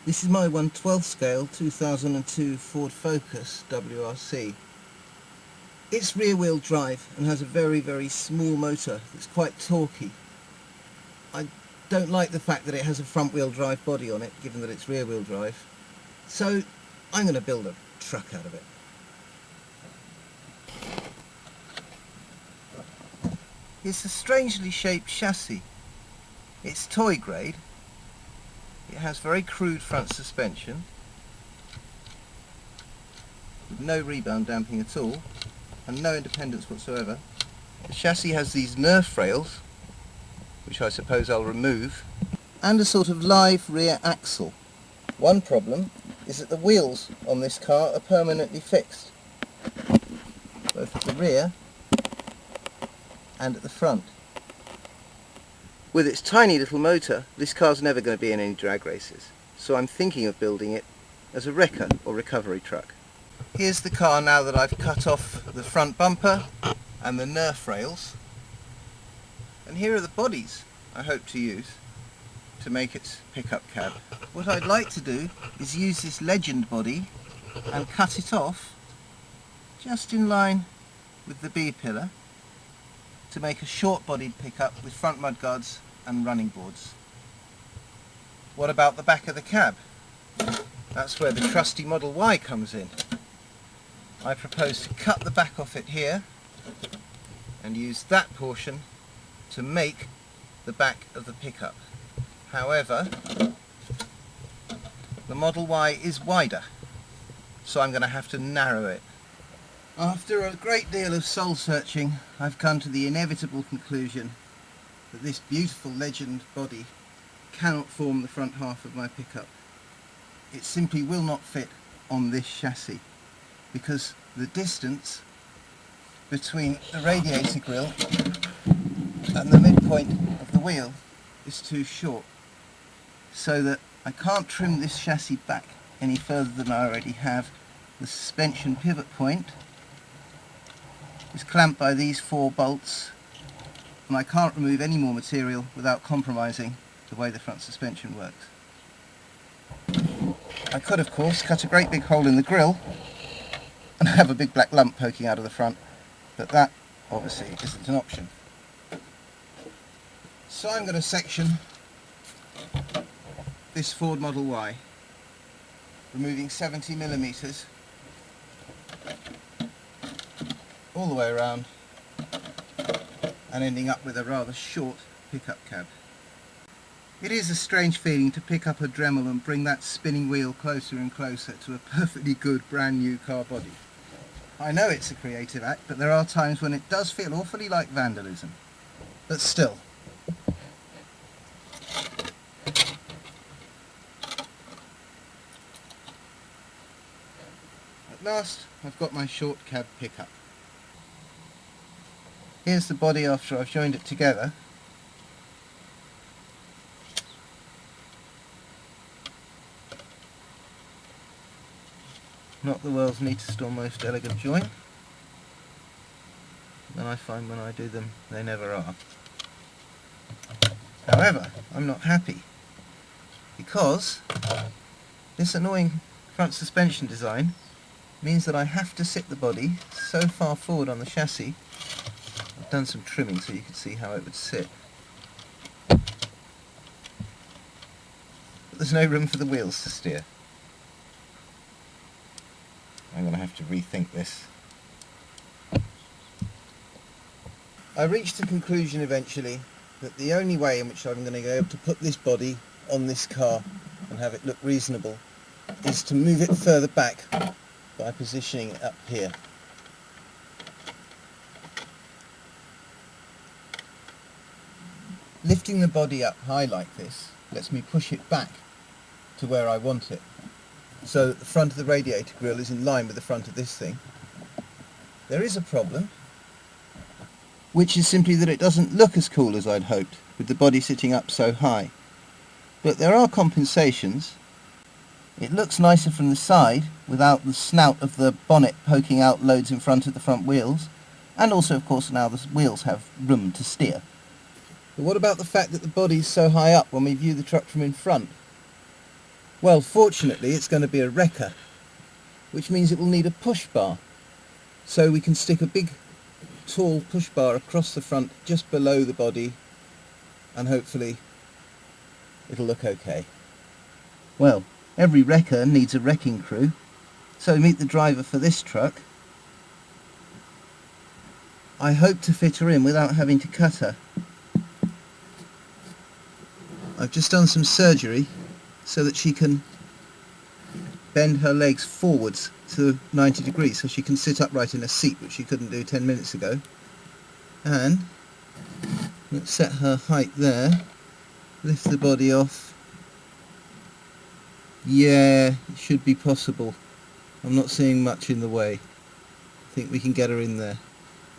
This is my 1/12 scale 2002 Ford Focus WRC. It's rear wheel drive and has a very small motor that's quite torquey. I don't like the fact that it has a front wheel drive body on it, given that it's rear wheel drive. So I'm going to build a truck out of it. It's a strangely shaped chassis. It's toy grade. It has very crude front suspension with no rebound damping at all and no independence whatsoever. The chassis has these Nerf rails, which I suppose I'll remove, and a sort of live rear axle. One problem is that the wheels on this car are permanently fixed, both at the rear and at the front. With its tiny little motor, this car's never going to be in any drag races, so I'm thinking of building it as a wrecker or recovery truck. Here's the car now that I've cut off the front bumper and the Nerf rails, and here are the bodies I hope to use to make its pickup cab. What I'd like to do is use this Legend body and cut it off just in line with the B pillar to make a short-bodied pickup with front mudguards and running boards. What about the back of the cab? That's where the trusty Model Y comes in. I propose to cut the back off it here and use that portion to make the back of the pickup. However, the Model Y is wider, so I'm going to have to narrow it. After a great deal of soul searching, I've come to the inevitable conclusion that this beautiful Legend body cannot form the front half of my pickup. It simply will not fit on this chassis because the distance between the radiator grille and the midpoint of the wheel is too short, so that I can't trim this chassis back any further than I already have. The suspension pivot point is clamped by these 4 bolts, and I can't remove any more material without compromising the way the front suspension works. I could of course cut a great big hole in the grille and have a big black lump poking out of the front, but that obviously isn't an option. So I'm going to section this Ford Model Y, removing 70mm all the way around and ending up with a rather short pickup cab. It is a strange feeling to pick up a Dremel and bring that spinning wheel closer and closer to a perfectly good brand new car body. I know it's a creative act, but there are times when it does feel awfully like vandalism. But still. At last, I've got my short cab pickup. Here's the body after I've joined it together. Not the world's neatest or most elegant joint. And I find when I do them, they never are. However, I'm not happy, because this annoying front suspension design means that I have to sit the body so far forward on the chassis. I've done some trimming so you can see how it would sit. But there's no room for the wheels to steer. I'm going to have to rethink this. I reached the conclusion eventually that the only way in which I'm going to be able to put this body on this car and have it look reasonable is to move it further back by positioning it up here. Lifting the body up high like this lets me push it back to where I want it, so that the front of the radiator grille is in line with the front of this thing. There is a problem, which is simply that it doesn't look as cool as I'd hoped with the body sitting up so high. But there are compensations. It looks nicer from the side without the snout of the bonnet poking out loads in front of the front wheels, and also of course now the wheels have room to steer. But what about the fact that the body's so high up when we view the truck from in front? Well, fortunately it's going to be a wrecker, which means it will need a push bar. So we can stick a big tall push bar across the front just below the body, and hopefully it'll look okay. Well, every wrecker needs a wrecking crew, so meet the driver for this truck. I hope to fit her in without having to cut her. I've just done some surgery so that she can bend her legs forwards to 90 degrees so she can sit upright in a seat, which she couldn't do 10 minutes ago. And let's set her height there, lift the body off. Yeah, it should be possible. I'm not seeing much in the way. I think we can get her in there.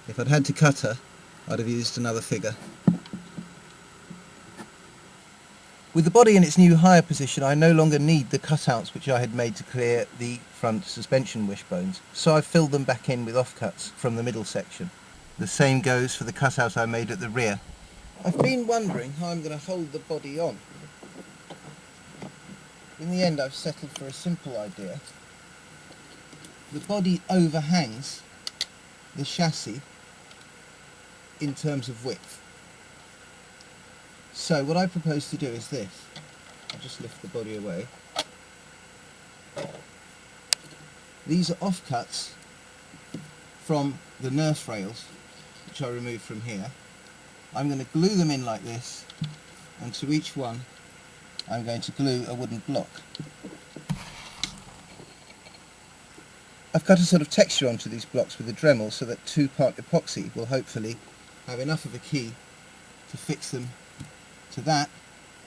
If I'd had to cut her, I'd have used another figure. With the body in its new higher position, I no longer need the cutouts which I had made to clear the front suspension wishbones, so I've filled them back in with offcuts from the middle section. The same goes for the cutout I made at the rear. I've been wondering how I'm going to hold the body on. In the end, I've settled for a simple idea. The body overhangs the chassis in terms of width. So what I propose to do is this. I'll just lift the body away. These are offcuts from the nurse rails, which I removed from here. I'm going to glue them in like this, and to each one I'm going to glue a wooden block. I've cut a sort of texture onto these blocks with a Dremel so that 2-part epoxy will hopefully have enough of a key to fix them to that,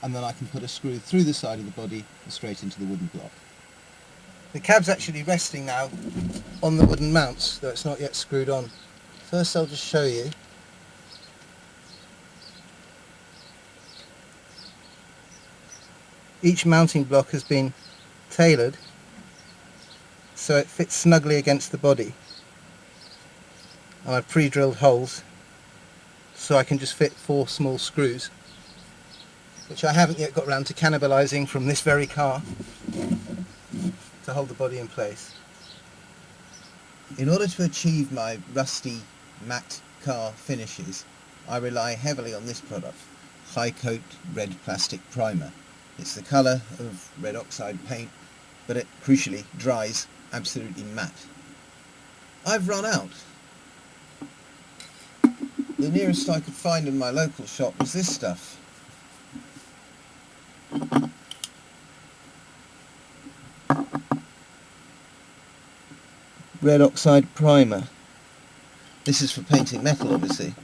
and then I can put a screw through the side of the body and straight into the wooden block. The cab's actually resting now on the wooden mounts, though it's not yet screwed on. First I'll just show you. Each mounting block has been tailored so it fits snugly against the body, and I've pre-drilled holes so I can just fit 4 small screws, which I haven't yet got around to cannibalising from this very car to hold the body in place. In order to achieve my rusty matte car finishes, I rely heavily on this product, High Coat Red Plastic Primer. It's the colour of red oxide paint, but it crucially dries absolutely matte. I've run out. The nearest I could find in my local shop was this stuff. Red oxide primer. This is for painting metal, obviously,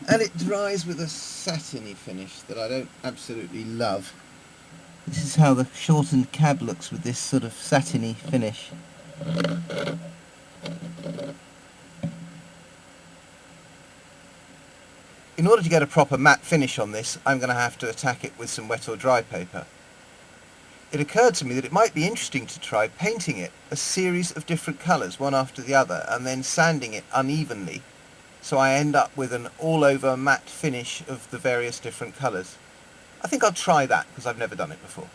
and it dries with a satiny finish that I don't absolutely love. This is how the shortened cab looks with this sort of satiny finish. In order to get a proper matte finish on this, I'm going to have to attack it with some wet or dry paper. It occurred to me that it might be interesting to try painting it a series of different colours, one after the other, and then sanding it unevenly, so I end up with an all-over matte finish of the various different colours. I think I'll try that, because I've never done it before.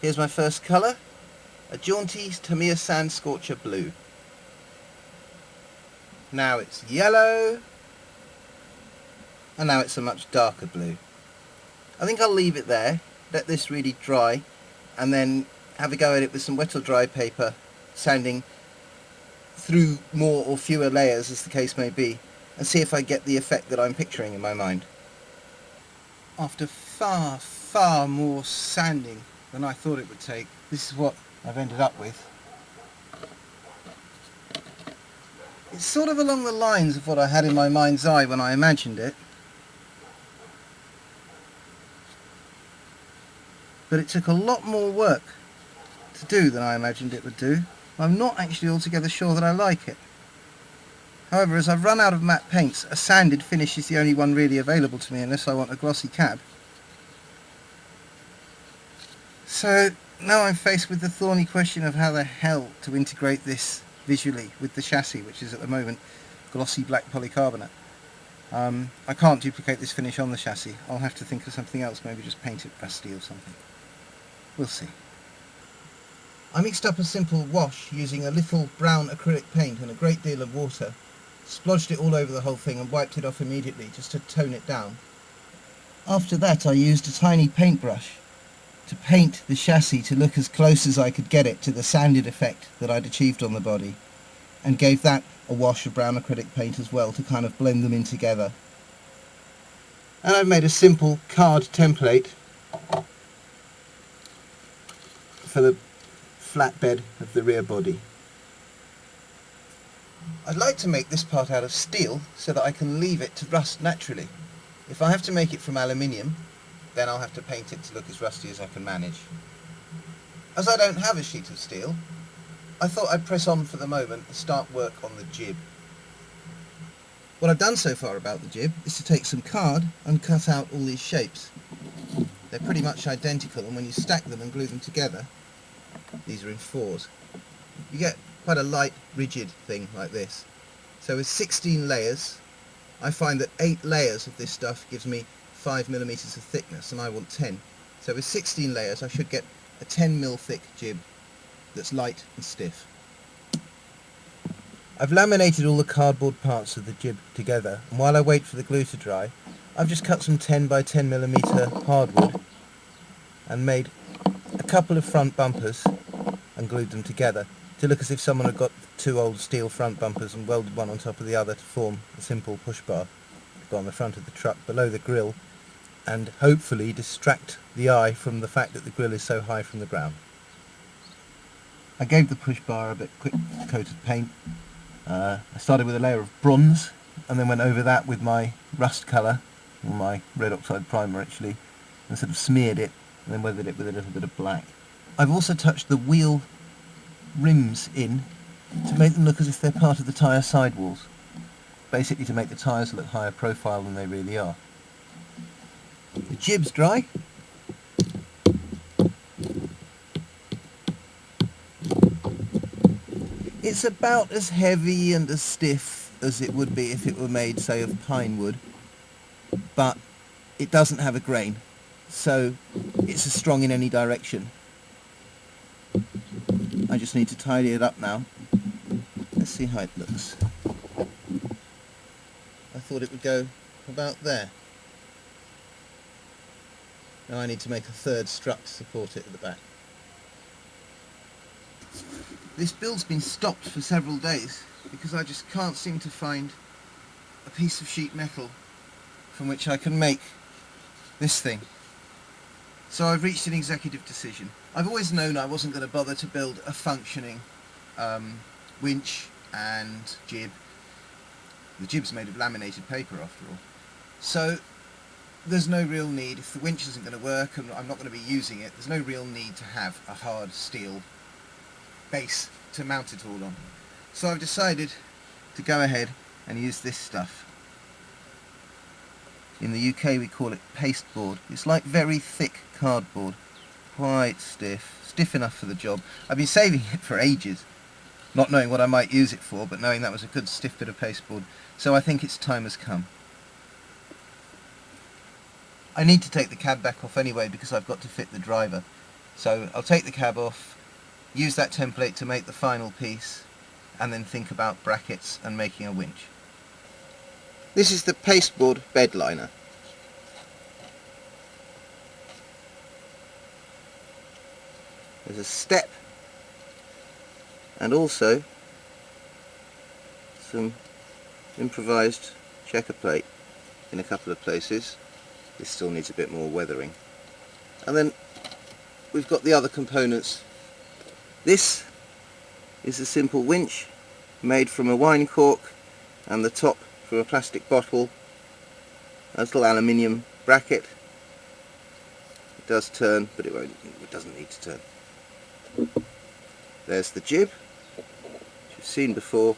Here's my first colour, a jaunty Tamiya Sand Scorcher Blue. Now it's yellow, and now it's a much darker blue. I think I'll leave it there, let this really dry, and then have a go at it with some wet or dry paper, sanding through more or fewer layers as the case may be, and see if I get the effect that I'm picturing in my mind. After far more sanding than I thought it would take, this is what I've ended up with. It's sort of along the lines of what I had in my mind's eye when I imagined it, but it took a lot more work to do than I imagined it would do. I'm not actually altogether sure that I like it. However, as I've run out of matte paints, a sanded finish is the only one really available to me unless I want a glossy cab. So now I'm faced with the thorny question of how the hell to integrate this visually with the chassis, which is at the moment glossy black polycarbonate. I can't duplicate this finish on the chassis. I'll have to think of something else, maybe just paint it rusty or something. We'll see. I mixed up a simple wash using a little brown acrylic paint and a great deal of water, splodged it all over the whole thing and wiped it off immediately just to tone it down. After that I used a tiny paintbrush to paint the chassis to look as close as I could get it to the sanded effect that I'd achieved on the body, and gave that a wash of brown acrylic paint as well to kind of blend them in together. And I've made a simple card template for the flatbed of the rear body. I'd like to make this part out of steel so that I can leave it to rust naturally. If I have to make it from aluminium, then I'll have to paint it to look as rusty as I can manage. As I don't have a sheet of steel, I thought I'd press on for the moment and start work on the jib. What I've done so far about the jib is to take some card and cut out all these shapes. They're pretty much identical, and when you stack them and glue them together, these are in fours, you get quite a light, rigid thing like this. So with 16 layers, I find that 8 layers of this stuff gives me 5mm of thickness, and I want 10. So with 16 layers I should get a 10mm thick jib that's light and stiff. I've laminated all the cardboard parts of the jib together, and while I wait for the glue to dry, I've just cut some 10 by 10mm hardwood and made a couple of front bumpers and glued them together to look as if someone had got 2 old steel front bumpers and welded one on top of the other to form a simple push bar to go on the front of the truck below the grille, and hopefully distract the eye from the fact that the grille is so high from the ground. I gave the push bar a bit quick coat of paint. I started with a layer of bronze and then went over that with my rust colour, or my red oxide primer actually, and sort of smeared it and then weathered it with a little bit of black. I've also touched the wheel rims in to make them look as if they're part of the tyre sidewalls, basically to make the tyres look higher profile than they really are. The jib's dry. It's about as heavy and as stiff as it would be if it were made, say, of pine wood, but it doesn't have a grain, so it's as strong in any direction. I just need to tidy it up now. Let's see how it looks. I thought it would go about there. Now I need to make a third strut to support it at the back. This build's been stopped for several days because I just can't seem to find a piece of sheet metal from which I can make this thing. So I've reached an executive decision. I've always known I wasn't going to bother to build a functioning winch and jib. The jib's made of laminated paper after all. So there's no real need, if the winch isn't going to work and I'm not going to be using it, there's no real need to have a hard steel base to mount it all on. So I've decided to go ahead and use this stuff. In the UK we call it pasteboard. It's like very thick cardboard, quite stiff enough for the job. I've been saving it for ages, not knowing what I might use it for, but knowing that was a good stiff bit of pasteboard, so I think its time has come. I need to take the cab back off anyway because I've got to fit the driver, so I'll take the cab off, use that template to make the final piece, and then think about brackets and making a winch. This is the pasteboard bed liner. There's a step and also some improvised checker plate in a couple of places. This still needs a bit more weathering. And then we've got the other components. This is a simple winch made from a wine cork and the top from a plastic bottle. A little aluminium bracket. It does turn, but it doesn't need to turn. There's the jib, which you've seen before,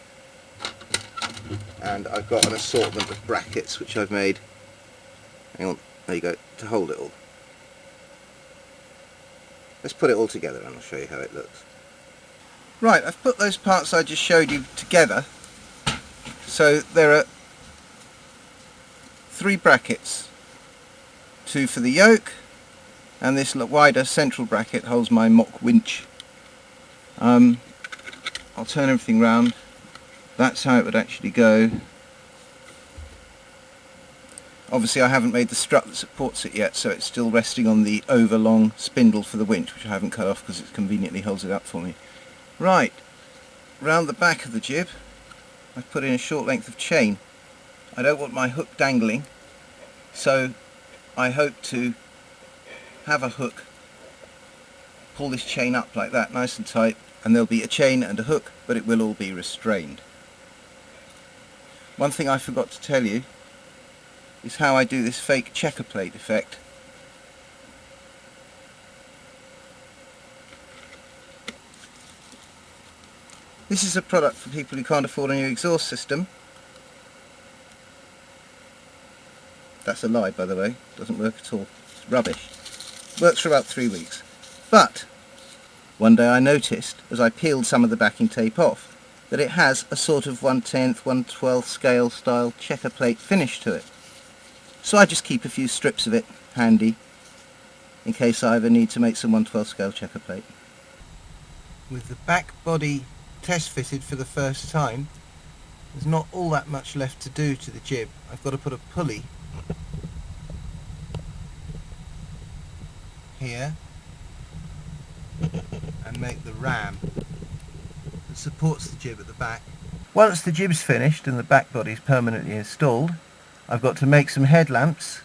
and I've got an assortment of brackets which I've made, hang on, there you go, to hold it all. Let's put it all together and I'll show you how it looks. Right, I've put those parts I just showed you together, so there are 3 brackets, 2 for the yoke, and this wider central bracket holds my mock winch. I'll turn everything round. That's how it would actually go. Obviously I haven't made the strut that supports it yet, so it's still resting on the overlong spindle for the winch, which I haven't cut off because it conveniently holds it up for me. Right, round the back of the jib I've put in a short length of chain. I don't want my hook dangling, so I hope to have a hook pull this chain up like that, nice and tight, and there'll be a chain and a hook, but it will all be restrained. One thing I forgot to tell you is how I do this fake checker plate effect. This is a product for people who can't afford a new exhaust system. That's a lie, by the way. Doesn't work at all. It's rubbish. Works for about 3 weeks. But one day I noticed, as I peeled some of the backing tape off, that it has a sort of 1/10, 1/12 scale style checker plate finish to it. So I just keep a few strips of it handy in case I ever need to make some 1/12 scale checker plate. With the back body test fitted for the first time, there's not all that much left to do to the jib. I've got to put a pulley here and make the ram that supports the jib at the back. Once the jib's finished and the back body's permanently installed, I've got to make some headlamps,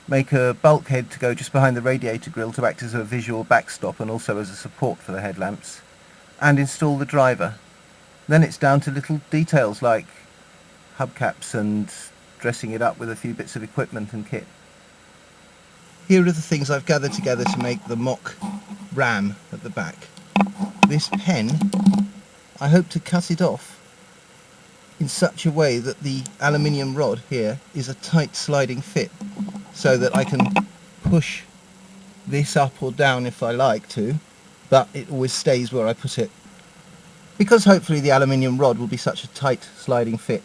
make a bulkhead to go just behind the radiator grille to act as a visual backstop and also as a support for the headlamps, and install the driver. Then it's down to little details like hubcaps and dressing it up with a few bits of equipment and kit. Here are the things I've gathered together to make the mock ram at the back. This pen, I hope to cut it off in such a way that the aluminium rod here is a tight sliding fit, so that I can push this up or down if I like to, but it always stays where I put it, because hopefully the aluminium rod will be such a tight sliding fit.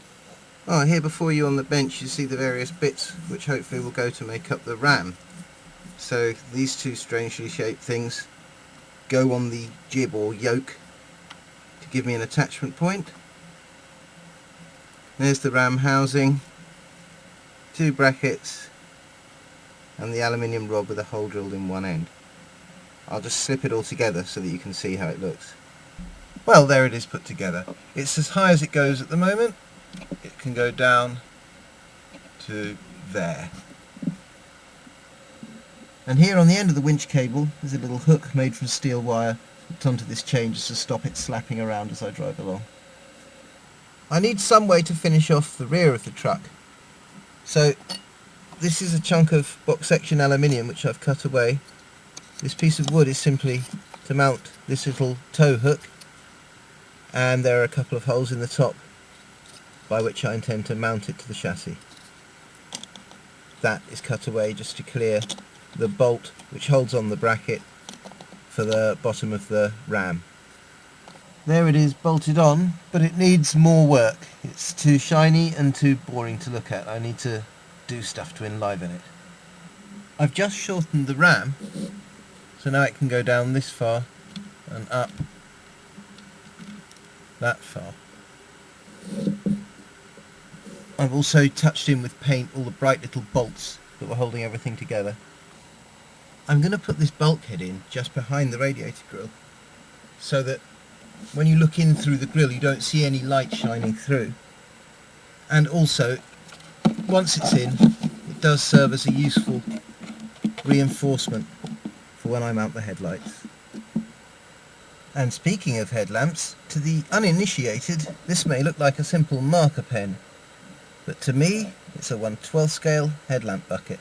Oh, here before you on the bench you see the various bits which hopefully will go to make up the ram. So these two strangely shaped things go on the jib or yoke to give me an attachment point. There's the ram housing, 2 brackets and the aluminium rod with a hole drilled in one end. I'll just slip it all together so that you can see how it looks. Well, there it is put together. It's as high as it goes at the moment. It can go down to there. And here on the end of the winch cable there's a little hook made from steel wire hooked onto this chain just to stop it slapping around as I drive along. I need some way to finish off the rear of the truck, so this is a chunk of box section aluminium which I've cut away. This piece of wood is simply to mount this little tow hook, and there are a couple of holes in the top by which I intend to mount it to the chassis. That is cut away just to clear the bolt which holds on the bracket for the bottom of the ram. There it is bolted on, but it needs more work. It's too shiny and too boring to look at. I need to do stuff to enliven it. I've just shortened the ram, so now it can go down this far and up that far. I've also touched in with paint all the bright little bolts that were holding everything together. I'm going to put this bulkhead in just behind the radiator grille, so that when you look in through the grille you don't see any light shining through. And also, once it's in, it does serve as a useful reinforcement for when I mount the headlights. And speaking of headlamps, to the uninitiated this may look like a simple marker pen, but to me it's a 1/12 scale headlamp bucket.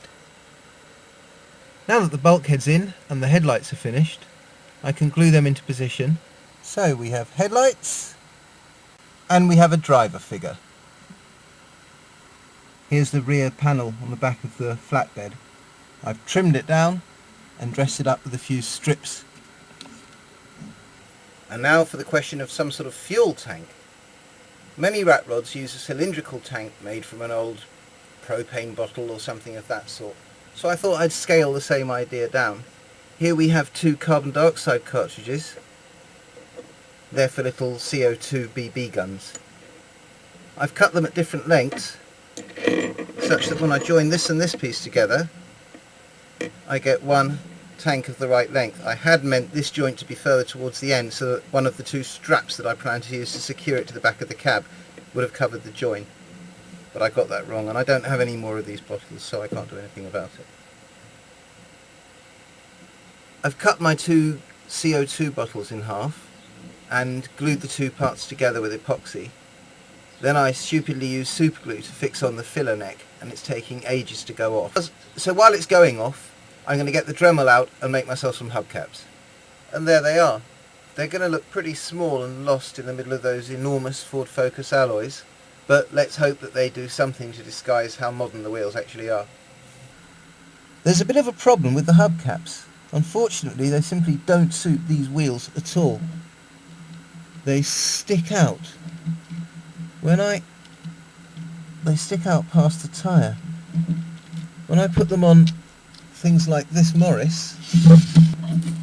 Now that the bulkhead's in and the headlights are finished, I can glue them into position. So we have headlights and we have a driver figure. Here's the rear panel on the back of the flatbed. I've trimmed it down and dressed it up with a few strips. And now for the question of some sort of fuel tank. Many rat rods use a cylindrical tank made from an old propane bottle or something of that sort. So I thought I'd scale the same idea down. Here we have 2 carbon dioxide cartridges, They're for little CO2 BB guns. I've cut them at different lengths, such that when I join this and this piece together, I get one tank of the right length. I had meant this joint to be further towards the end, so that one of the two straps that I plan to use to secure it to the back of the cab would have covered the join. But I got that wrong, and I don't have any more of these bottles, so I can't do anything about it. I've cut my two CO2 bottles in half and glued the two parts together with epoxy. Then I stupidly used super glue to fix on the filler neck, and it's taking ages to go off. So while it's going off, I'm going to get the Dremel out and make myself some hubcaps. And there they are. They're going to look pretty small and lost in the middle of those enormous Ford Focus alloys, but let's hope that they do something to disguise how modern the wheels actually are. There's a bit of a problem with the hubcaps. Unfortunately, they simply don't suit these wheels at all. They stick out. They stick out past the tyre. When I put them on things like this Morris,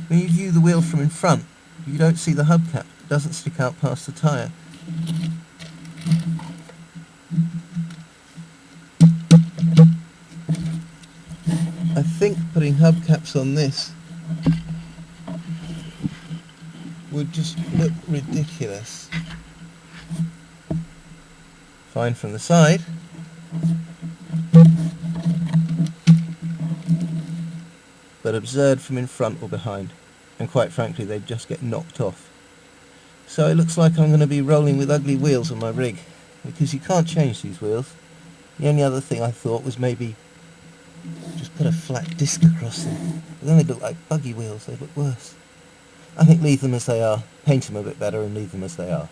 when you view the wheel from in front, you don't see the hubcap. It doesn't stick out past the tyre. I think putting hubcaps on this would just look ridiculous. Fine from the side, but absurd from in front or behind, and quite frankly they'd just get knocked off. So it looks like I'm going to be rolling with ugly wheels on my rig, because you can't change these wheels. The only other thing I thought was maybe just put a flat disc across them, but then they look like buggy wheels, they look worse. I think leave them as they are, paint them a bit better and leave them as they are.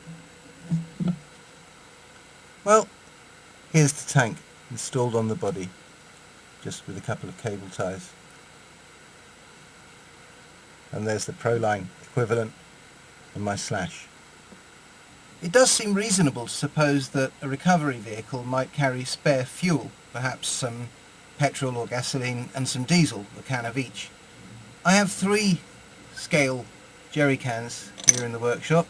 Well, here's the tank installed on the body, just with a couple of cable ties. And there's the Proline equivalent and my slash. It does seem reasonable to suppose that a recovery vehicle might carry spare fuel, perhaps some petrol or gasoline and some diesel, a can of each. I have 3 scale jerry cans here in the workshop.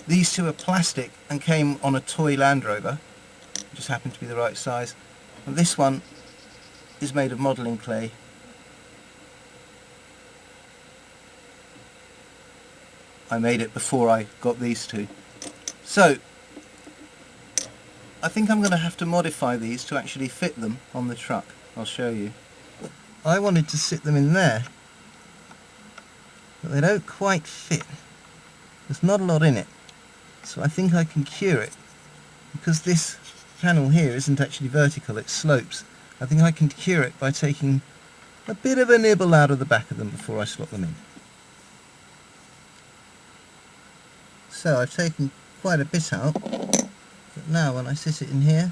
These 2 are plastic and came on a toy Land Rover, just happened to be the right size. And this one is made of modelling clay. I made it before I got these 2. So, I think I'm going to have to modify these to actually fit them on the truck. I'll show you. I wanted to sit them in there, but they don't quite fit. There's not a lot in it. So I think I can cure it. Because this panel here isn't actually vertical, it slopes. I think I can cure it by taking a bit of a nibble out of the back of them before I slot them in. So I've taken quite a bit out, but now when I sit it in here,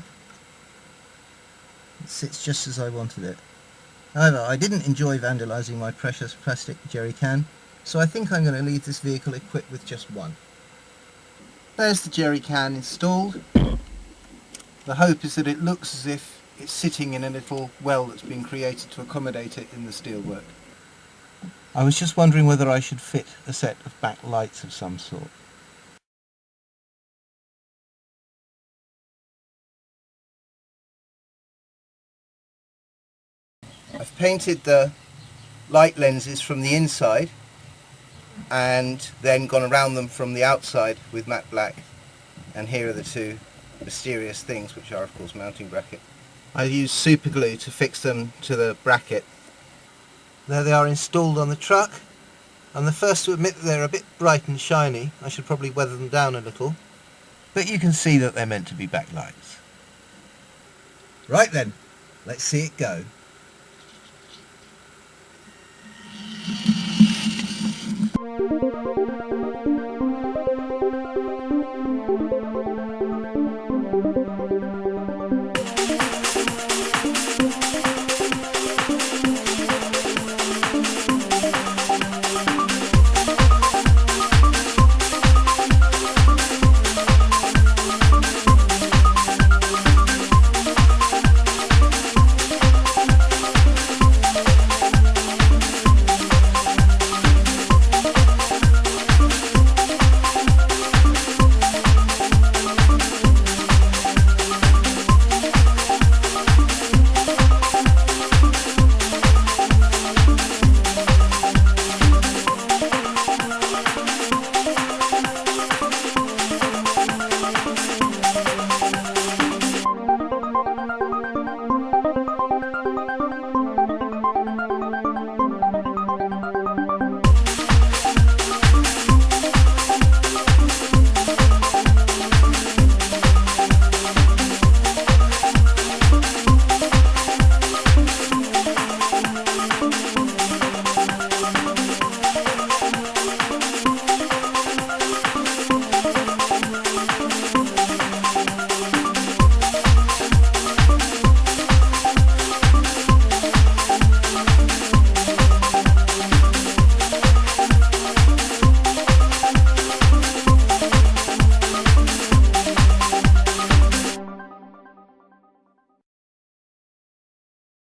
it sits just as I wanted it. However, I didn't enjoy vandalising my precious plastic jerry can, so I think I'm going to leave this vehicle equipped with just one. There's the jerry can installed. The hope is that it looks as if it's sitting in a little well that's been created to accommodate it in the steelwork. I was just wondering whether I should fit a set of back lights of some sort. I've painted the light lenses from the inside and then gone around them from the outside with matte black, and here are the 2 mysterious things, which are of course mounting bracket. I used super glue to fix them to the bracket. There they are installed on the truck. I'm the first to admit that they're a bit bright and shiny. I should probably weather them down a little, but you can see that they're meant to be backlights. Right then, let's see it go.